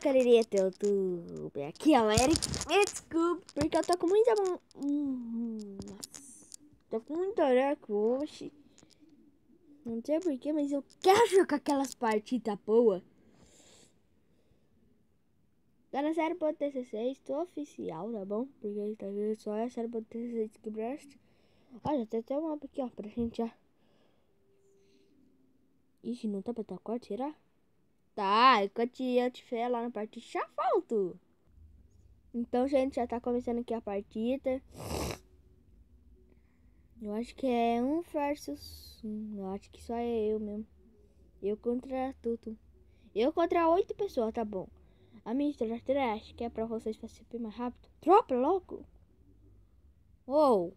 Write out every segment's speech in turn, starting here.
galerinha do YouTube, aqui é o Eric, me desculpe, porque eu tô com muita nossa, tô com muita oraca hoje. Não sei porquê, mas eu quero jogar aquelas partidas boas. Tá na série .tc6, tô oficial, tá bom? Porque tá vendo só a série .tc6 que presta. Olha, tem até um mapa aqui, ó, pra gente já. Ixi, não tá pra tua corte, será? Tá, enquanto eu estiver lá na partida, já volto. Então, gente, já tá começando aqui a partida. Eu acho que é 1 versus 1. Eu acho que só é eu mesmo. Eu contra tudo. Eu contra 8 pessoas, tá bom. A minha estratégia acho que é pra vocês participarem mais rápido. Dropa logo. Uou.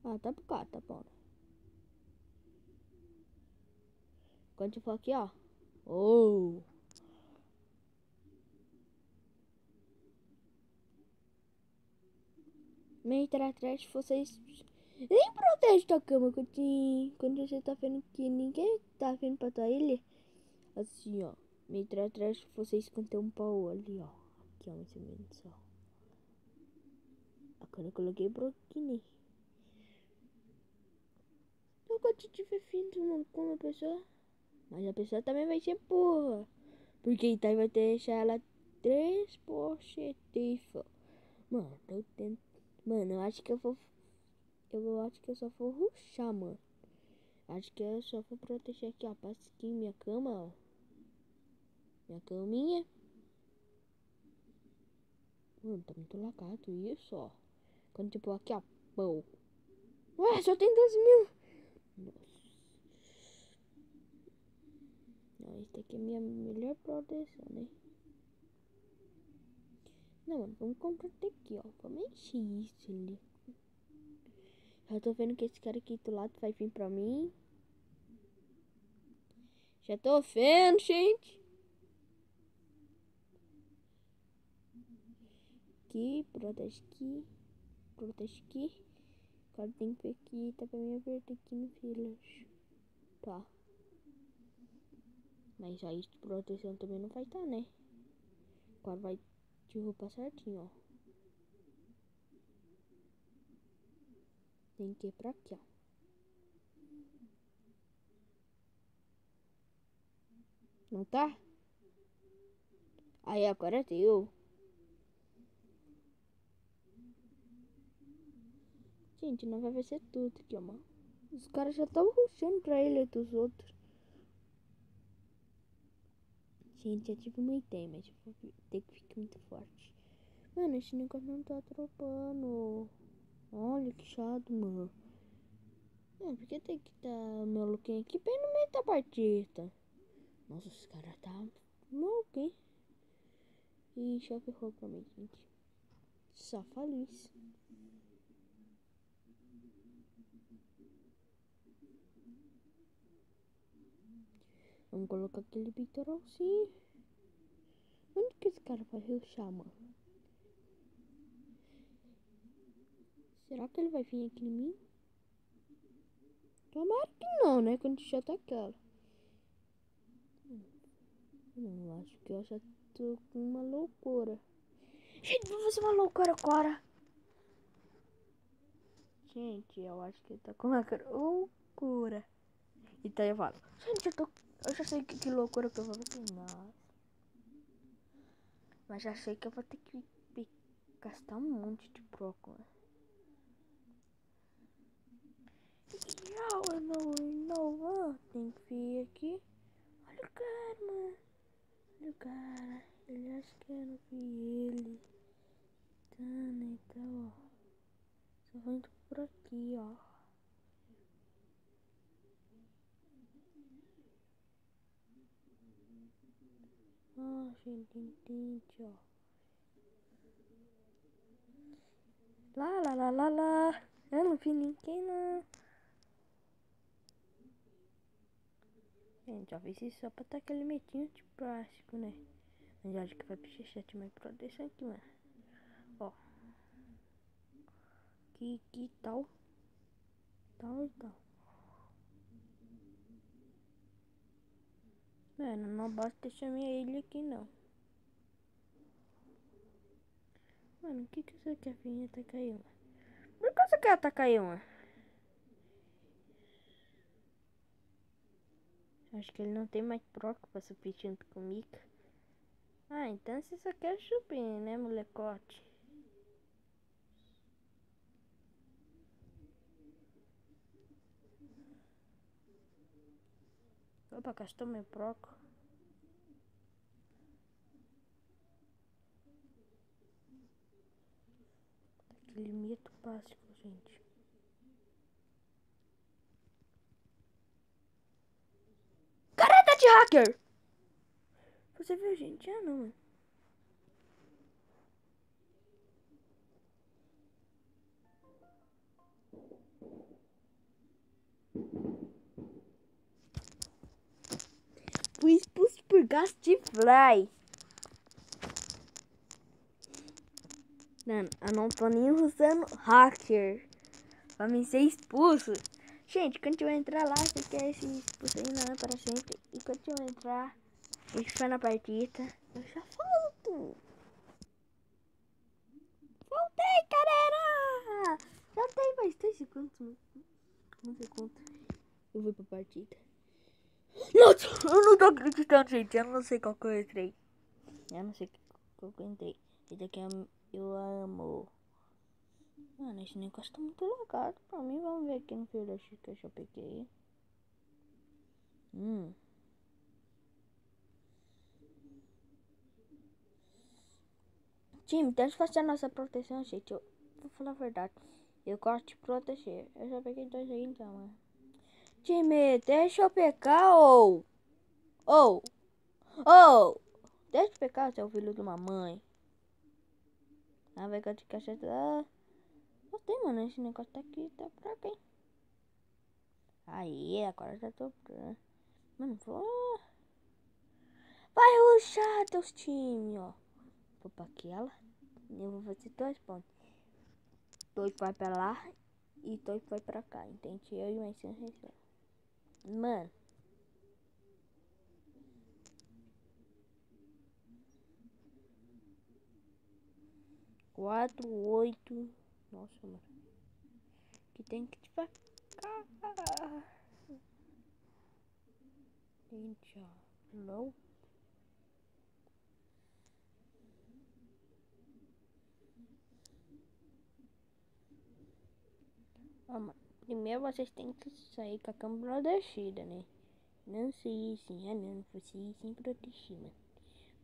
Ah, tá bugado, tá bom. Quando eu for aqui, ó. Oh. Minha estratégia, vocês nem protege tua cama quando você tá vendo que ninguém tá vindo pra tua ilha. Assim, ó. Minha estratégia, vocês esconder um pau ali, ó. Aqui, ó, mais ou menos, ó. Agora eu coloquei broquine. Eu gosto de ver filme com uma pessoa. Mas a pessoa também vai ser burra. Porque então vai deixar ela 3 positiva. Mano, eu tento. Mano, eu acho que eu vou. Eu acho que eu só vou rushar, mano. Acho que eu só vou proteger aqui, ó. Passa aqui minha cama, ó. Minha caminha. Mano, tá muito lagado isso, ó. Quando tipo aqui, ó. Pô. Ué, só tem 12.000. Nossa. Não, esse aqui é minha melhor proteção, né? Não, mano, vamos comprar até aqui, ó. Vamos encher isso ali. Já tô vendo que esse cara aqui do lado vai vir pra mim. Já tô vendo, gente. Aqui, protege aqui. Protege aqui. Agora tem que ver aqui. Tá pra mim apertar aqui no village. Tá. Mas aí de proteção também não vai estar, né? Agora vai derrubar certinho, ó. Tem que ir pra aqui, ó. Não tá? Aí agora deu. Gente, não vai vencer tudo aqui, ó, mano. Os caras já estão rushando pra ele dos outros. Gente, é tipo uma ideia, mas eu vou ter que ficar muito forte. Mano, esse negócio não tá dropando. Olha que chato, mano. Por que tem que tá maluquinho aqui bem no meio da partida? Nossa, os caras tá louco, hein? Ih, já ferrou pra mim, gente. Só falo isso. Vamos colocar aquele bitoralzinho. Onde que esse cara vai rushar, mano? Será que ele vai vir aqui em mim? Tomara que não, né? Quando já tá aquela. Não, acho que eu já tô com uma loucura. Gente, vou fazer uma loucura agora. Gente, eu acho que tá com uma loucura. Então eu falo, gente, eu já sei que loucura que eu vou fazer. Mas já sei que eu vou ter que gastar um monte de brócolis. Não, tem que vir aqui. Olha o cara, mano. Olha o cara. Ele acha que eu não vi ele. Tá, né? Então, ó. Só vou indo por aqui, ó. Ah, gente, entende, ó. Lá. Eu não vi ninguém, não. Gente, ó, fiz isso só pra tá aquele medinho de plástico, né? Mas eu acho que vai precisar de mais proteção aqui, mano. Ó. Que tal? Tal. Mano, não basta deixar minha ilha aqui não. Mano, o que você quer vir atacar uma? Por que você quer atacar uma? Acho que ele não tem mais troca pra subir junto comigo. Ah, então você só quer subir, né, molecote? Opa, gastou meu proco. Limito básico, gente. Careta de hacker! Você viu, gente? Ah, não, mano. Fui expulso por Gastifly. Mano, eu não tô nem usando hacker pra me ser expulso. Gente, quando eu entrar lá, você quer se expulsar aí não é para sempre. E quando eu entrar, a gente vai na partida. Eu já volto. Voltei, galera! Já tem mais 3 segundos, mano. Um segundo. Eu vou pra partida. Nossa, eu não tô acreditando, gente. Eu não sei qual que eu entrei. Eu não sei qual que eu entrei. Esse daqui eu amo. Mano, esse negócio tá muito logado pra mim. Vamos ver aqui no filho que eu já peguei. Time, tenta fazer a nossa proteção, gente. Eu vou falar a verdade. Eu gosto de proteger. Eu já peguei 2 aí então, mano. Time, deixa eu pegar, ou. Deixa eu pegar, seu filho de uma mãe. Ah, vai de cacheta. Gostei, mano. Esse negócio tá aqui, tá pra quem? Aí, agora já tô pronto. Mano, vou. Vai ruxar teus times, ó. Vou pra aquela. Eu vou fazer 2 pontos. 2 vai pra lá e 2 vai pra cá. Entende? Eu e mais 100 reserva. Mano. 4, 8. Nossa, mano. Que tem que te pra cá. Gente, ó. Não. Ó, mano. Primeiro vocês têm que sair com a câmera protegida, né? Não sei assim, não. Vocês sem proteger, mano.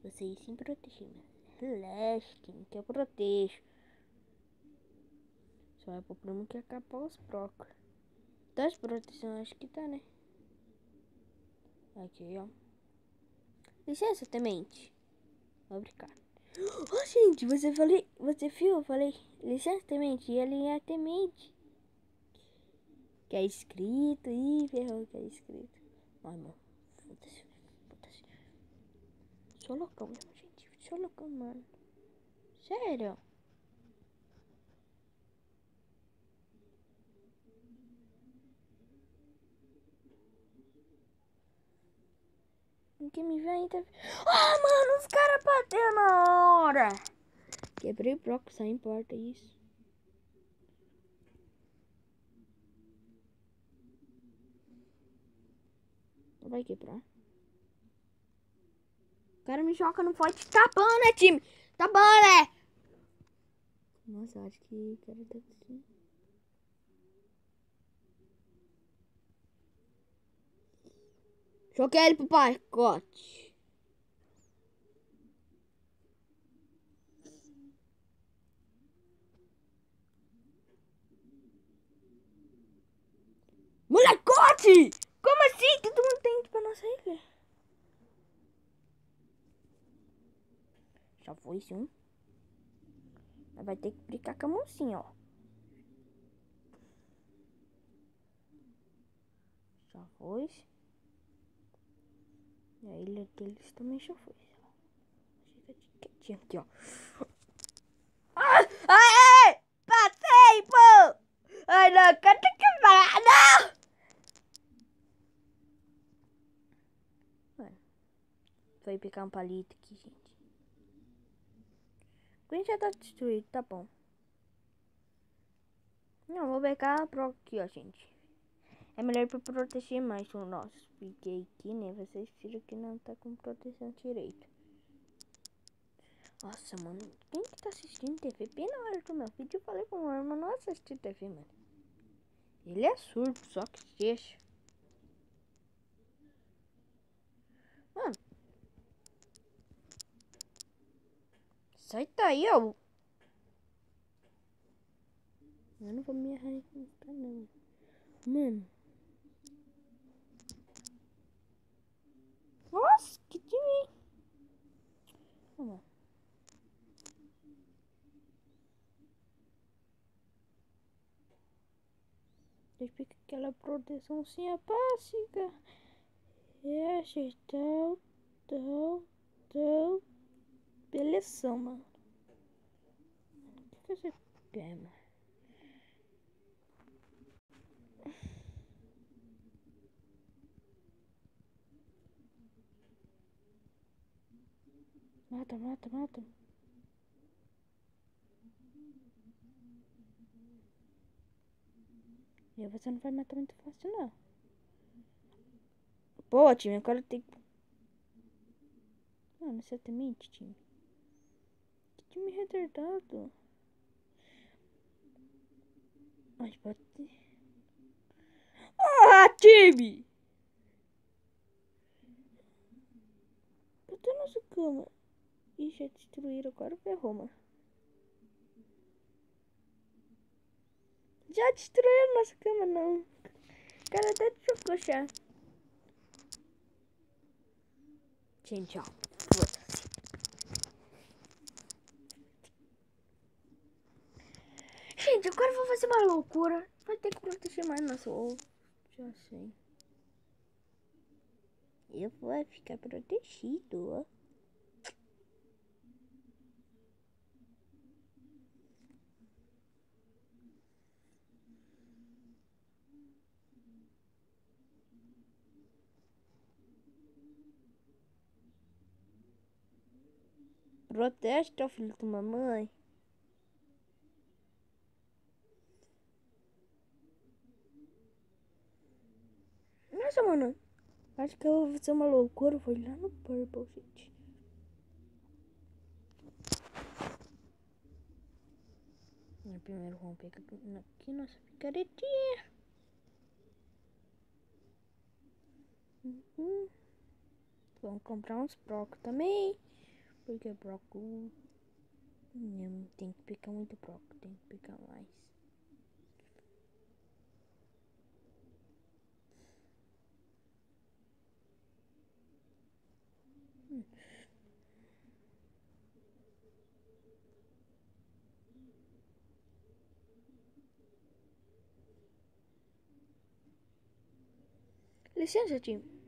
Vocês sem proteger, mano. Relaxa, que eu protejo. Só é pro problema que acabou os procos. Das proteções, acho que tá, né? Aqui, ó. Licença, temente. Obrigado. Oh, gente, você viu? Eu falei, licença, temente. E ele é temente. Que é escrito. Ih, ferrou que é escrito. Ai, mano. Foda-se. Foda-se. Sou loucão mesmo, gente. Sou loucão, mano. Sério. Ninguém me vê ainda. Ah, mano, os caras bateram na hora. Quebrei o bloco, só importa isso. Não vai quebrar. O cara me joga no forte. Tá bom, né, time? Tá bom, né? Nossa, acho que o cara tá assim. Joguei ele pro pacote. Molecote! Como assim? Todo mundo tem pra nossa ilha. Já foi esse um. Mas vai ter que brincar com a mocinha, ó. Já foi. E a ilha deles também já foi. Chega de quietinho aqui, ó. Ah! Ai! Passei, pô! Ai, não, cadê que parar? Não! Mano. Foi pegar um palito aqui, gente. O Green já tá destruído, tá bom. Não, vou pegar pro aqui, ó, gente. É melhor pra proteger mais o nosso. Porque aqui, né, vocês viram que não tá com proteção direito. Nossa, mano, quem que tá assistindo TV? Bem na hora do meu vídeo eu falei com o meu irmão não assistir TV, mano. Ele é surdo, só que deixa. Mano, sai daí, ó. Eu não vou me arrancar, não. Mano. Nossa, que time. Vamos lá. Deixa eu aquela proteçãozinha básica. É, gente, tal. Beleza, mano. O que você quer, mano? Mata. E você não vai matar muito fácil, não. Pô, time, agora tem que... Mano, exatamente, time. Que time retardado. Ai, bate. Ah, time! Cadê nossa cama? Ih, já destruíram, agora ferrou, mano. Já destruíram nossa cama, não. O cara até trocou já. Gente, ó. Foda-se. Gente, agora eu vou fazer uma loucura. Vai ter que proteger mais nosso ovo. Já sei. Eu vou ficar protegido, ó. Protesta, filho de mamãe. Nossa, mano. Acho que eu vou fazer uma loucura. Vou lá no Purple, gente. Primeiro vamos pegar aqui nossa picaretinha. Vamos comprar uns brocos também. Porque broco... Não tem que picar muito broco. Tem que picar mais. Licença, time.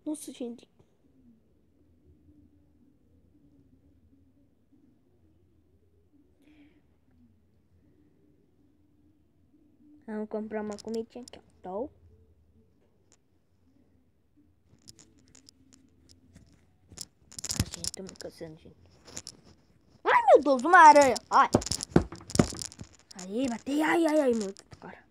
Nossa, gente. Vamos comprar uma comidinha aqui, ó. Tô. Gente, tô me cansando, gente. Ai, meu Deus, uma aranha. Ai. Aí, batei. Ai, meu Deus, cara.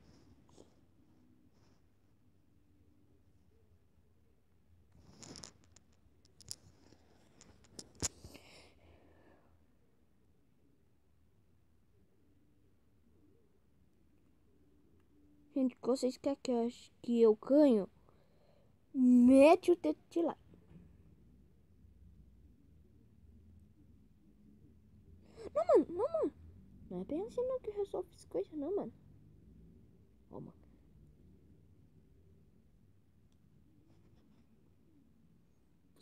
Gente, que vocês querem que eu ganho? Mete o dedo de lá. Não, mano. Não é bem assim não que resolve as coisas, não, mano. Ó, mano.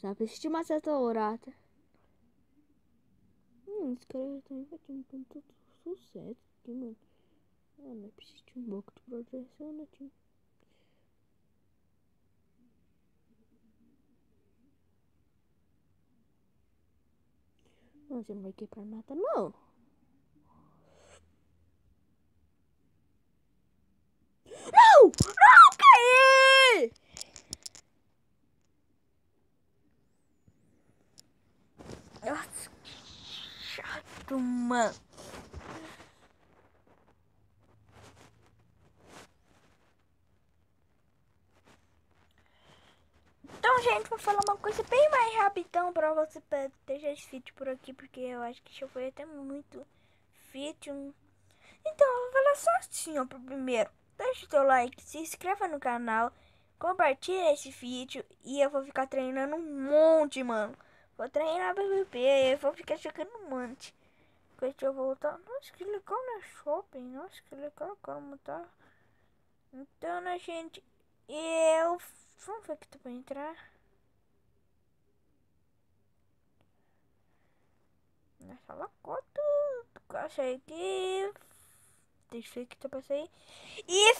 Sabe, assistir uma certa horata. Esse cara também vai ter com todo sucesso aqui, mano. Ah, mas precisa de um pouco de proteção, né, tio? Não, você não vai quebrar nada, não. mano. Então, gente, vou falar uma coisa bem mais rapidão pra você deixar esse vídeo por aqui, porque eu acho que já foi até muito vídeo. Então, eu vou falar só assim, ó, primeiro. Deixa o teu like, se inscreva no canal, compartilha esse vídeo e eu vou ficar treinando um monte, mano. Vou treinar PVP, vou ficar jogando um monte. Deixa eu voltar. Nossa, que legal, né? Shopping. Nossa, que legal como tá. Então, né, gente? Eu... Vamos ver que tu vai entrar. Nessa lacota. Consegui. Deixa eu ver que tu vai sair. E